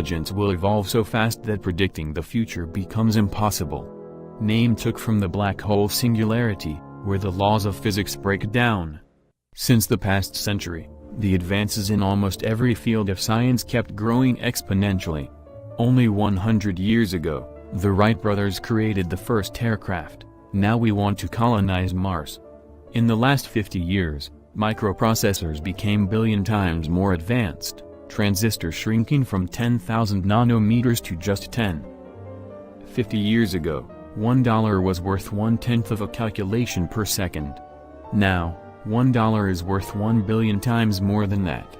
intelligence will evolve so fast that predicting the future becomes impossible. Name took from the black hole singularity, where the laws of physics break down. Since the past century, the advances in almost every field of science kept growing exponentially. Only 100 years ago, the Wright brothers created the first aircraft. Now we want to colonize Mars. In the last 50 years, microprocessors became billion times more advanced, transistors shrinking from 10,000 nanometers to just 10. 50 years ago, $1 was worth 1/10 of a calculation per second. Now, $1 is worth 1 billion times more than that.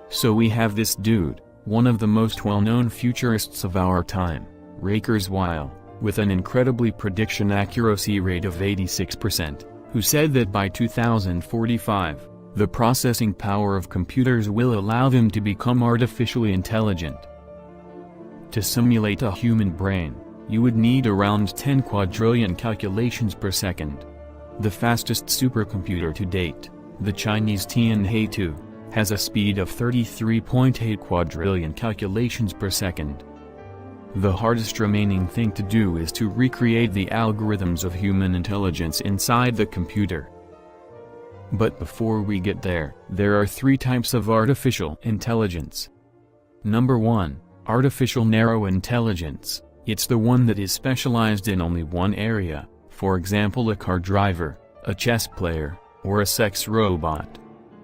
So we have this dude, one of the most well-known futurists of our time, Ray Kurzweil, with an incredibly prediction accuracy rate of 86%, who said that by 2045, the processing power of computers will allow them to become artificially intelligent. To simulate a human brain, you would need around 10 quadrillion calculations per second. The fastest supercomputer to date, the Chinese Tianhe-2, has a speed of 33.8 quadrillion calculations per second. The hardest remaining thing to do is to recreate the algorithms of human intelligence inside the computer. But before we get there, there are 3 types of artificial intelligence. Number 1, artificial narrow intelligence. It's the one that is specialized in only one area, for example a car driver, a chess player, or a sex robot.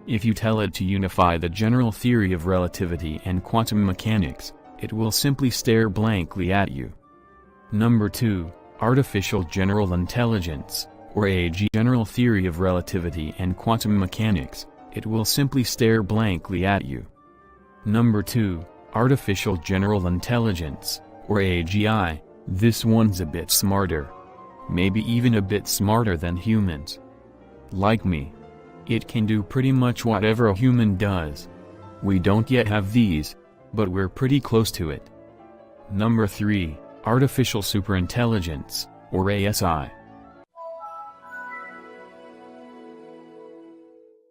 If you tell it to unify the general theory of relativity and quantum mechanics, it will simply stare blankly at you. Number 2, artificial general intelligence, or AG, general theory of relativity and quantum mechanics, it will simply stare blankly at you. Number 2, artificial general intelligence, or AGI, this one's a bit smarter. Maybe even a bit smarter than humans. Like me. It can do pretty much whatever a human does. We don't yet have these, but we're pretty close to it. Number 3, artificial superintelligence, or ASI.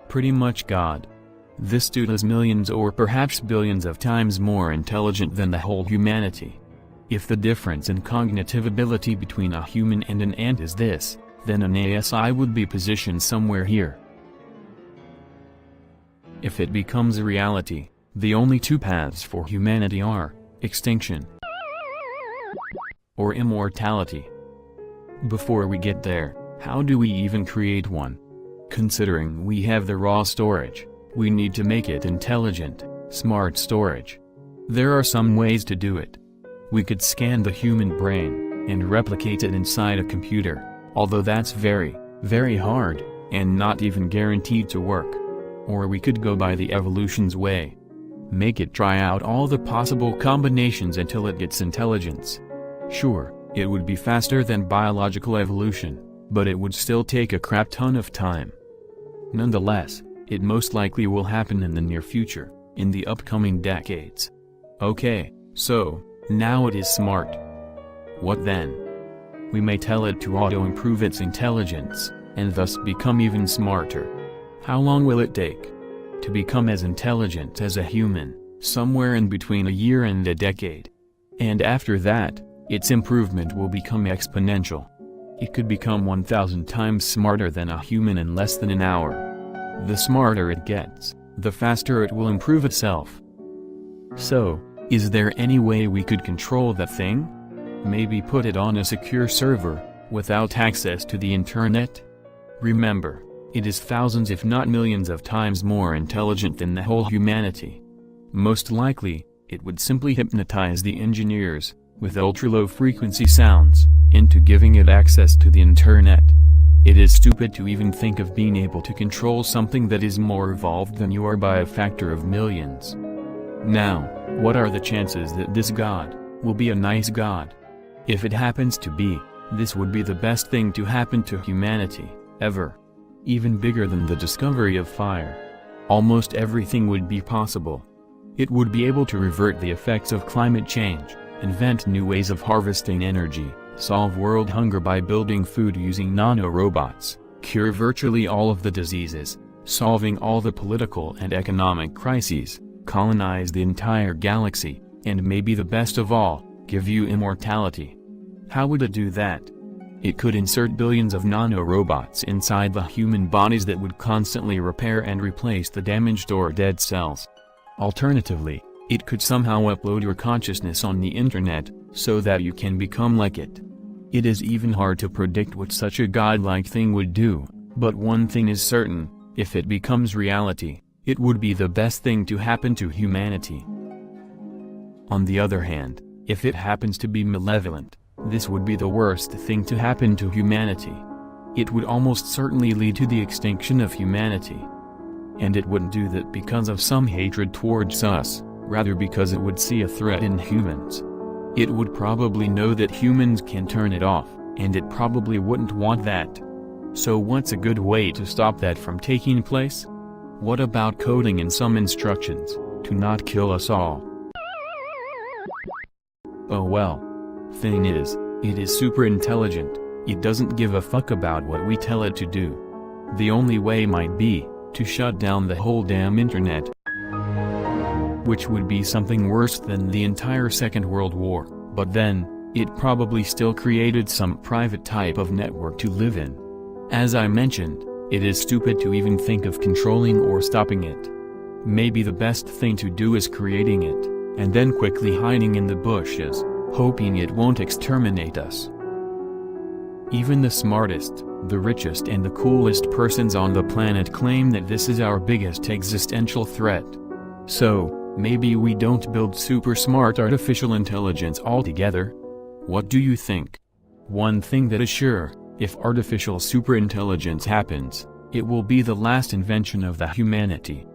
Pretty much God. This dude is millions or perhaps billions of times more intelligent than the whole humanity. If the difference in cognitive ability between a human and an ant is this, then an ASI would be positioned somewhere here. If it becomes a reality, the only 2 paths for humanity are extinction or immortality. Before we get there, how do we even create one? Considering we have the raw storage, we need to make it intelligent, smart storage. There are some ways to do it. We could scan the human brain and replicate it inside a computer, although that's very, very hard, and not even guaranteed to work. Or we could go by the evolution's way. Make it try out all the possible combinations until it gets intelligence. Sure, it would be faster than biological evolution, but it would still take a crap ton of time. Nonetheless, it most likely will happen in the near future, in the upcoming decades. Okay, so, now it is smart. What then? We may tell it to auto-improve its intelligence, and thus become even smarter. How long will it take? To become as intelligent as a human, somewhere in between a year and a decade. And after that, its improvement will become exponential. It could become 1,000 times smarter than a human in less than an hour. The smarter it gets, the faster it will improve itself. So, is there any way we could control that thing? Maybe put it on a secure server, without access to the internet? Remember, it is thousands if not millions of times more intelligent than the whole humanity. Most likely, it would simply hypnotize the engineers, with ultra-low frequency sounds, into giving it access to the internet. It is stupid to even think of being able to control something that is more evolved than you are by a factor of millions. Now, what are the chances that this God will be a nice God? If it happens to be, this would be the best thing to happen to humanity, ever. Even bigger than the discovery of fire. Almost everything would be possible. It would be able to revert the effects of climate change, invent new ways of harvesting energy, solve world hunger by building food using nano-robots, cure virtually all of the diseases, solving all the political and economic crises, colonize the entire galaxy, And maybe the best of all, give you immortality. How would it do that? It could insert billions of nanorobots inside the human bodies that would constantly repair and replace the damaged or dead cells. Alternatively, it could somehow upload your consciousness on the internet, so that you can become like it. It is even hard to predict what such a godlike thing would do, but one thing is certain: if it becomes reality, it would be the best thing to happen to humanity. On the other hand, if it happens to be malevolent, this would be the worst thing to happen to humanity. It would almost certainly lead to the extinction of humanity. And it wouldn't do that because of some hatred towards us, rather because it would see a threat in humans. It would probably know that humans can turn it off, and it probably wouldn't want that. So what's a good way to stop that from taking place? What about coding in some instructions, to not kill us all? Oh well. Thing is, it is super intelligent. It doesn't give a fuck about what we tell it to do. The only way might be to shut down the whole damn internet, which would be something worse than the entire Second World War, but then, it probably still created some private type of network to live in. As I mentioned, it is stupid to even think of controlling or stopping it. Maybe the best thing to do is creating it, and then quickly hiding in the bushes, hoping it won't exterminate us. Even the smartest, the richest and the coolest persons on the planet claim that this is our biggest existential threat. So, maybe we don't build super smart artificial intelligence altogether? What do you think? One thing that is sure, if artificial superintelligence happens, it will be the last invention of the humanity.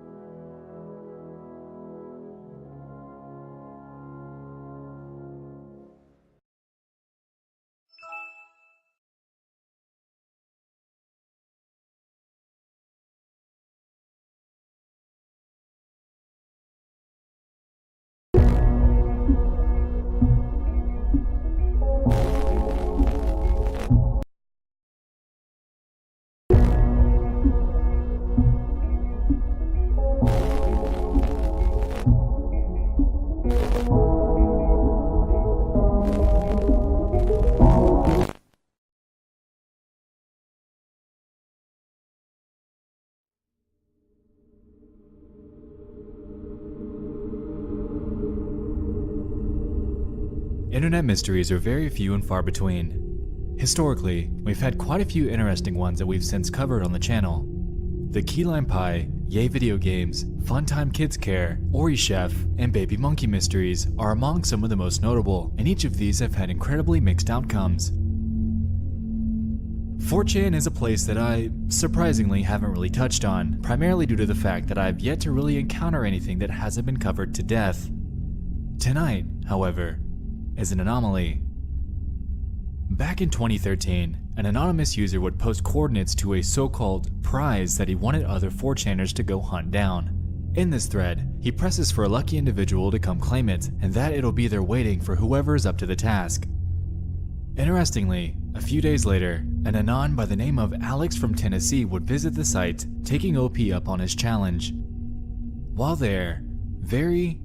Internet mysteries are very few and far between. Historically, we've had quite a few interesting ones that we've since covered on the channel. The Key Lime Pie, Yay Video Games, Funtime Kids Care, Ori Chef, and Baby Monkey mysteries are among some of the most notable, and each of these have had incredibly mixed outcomes. 4chan is a place that I, surprisingly, haven't really touched on, primarily due to the fact that I've yet to really encounter anything that hasn't been covered to death. Tonight, however, is an anomaly. Back in 2013, an anonymous user would post coordinates to a so-called prize that he wanted other 4chaners to go hunt down. In this thread, he presses for a lucky individual to come claim it, and that it'll be there waiting for whoever is up to the task. Interestingly, a few days later, an anon by the name of Alex from Tennessee would visit the site, taking OP up on his challenge. While there, very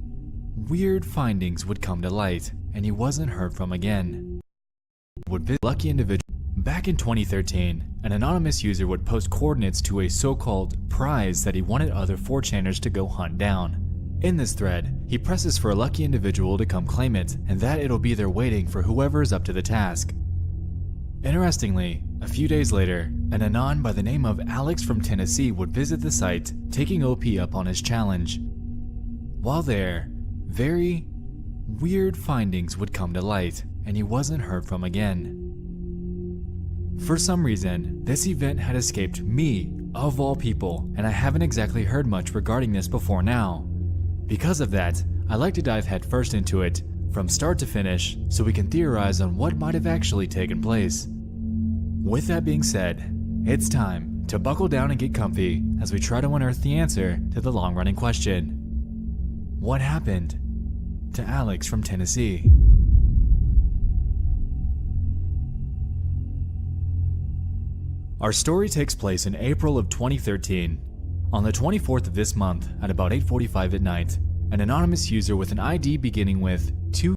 weird findings would come to light, and he wasn't heard from again. Would visit lucky individual. Back in 2013, an anonymous user would post coordinates to a so-called prize that he wanted other 4chaners to go hunt down. In this thread, he presses for a lucky individual to come claim it, and that it'll be there waiting for whoever is up to the task. Interestingly, a few days later, an anon by the name of Alex from Tennessee would visit the site, taking OP up on his challenge. While there, very weird findings would come to light, and he wasn't heard from again. For some reason, this event had escaped me, of all people, and I haven't exactly heard much regarding this before now. Because of that, I like to dive headfirst into it, from start to finish, so we can theorize on what might have actually taken place. With that being said, it's time to buckle down and get comfy as we try to unearth the answer to the long-running question. What happened to Alex from Tennessee? Our story takes place in April of 2013. On the 24th of this month, at about 8:45 at night, an anonymous user with an ID beginning with 2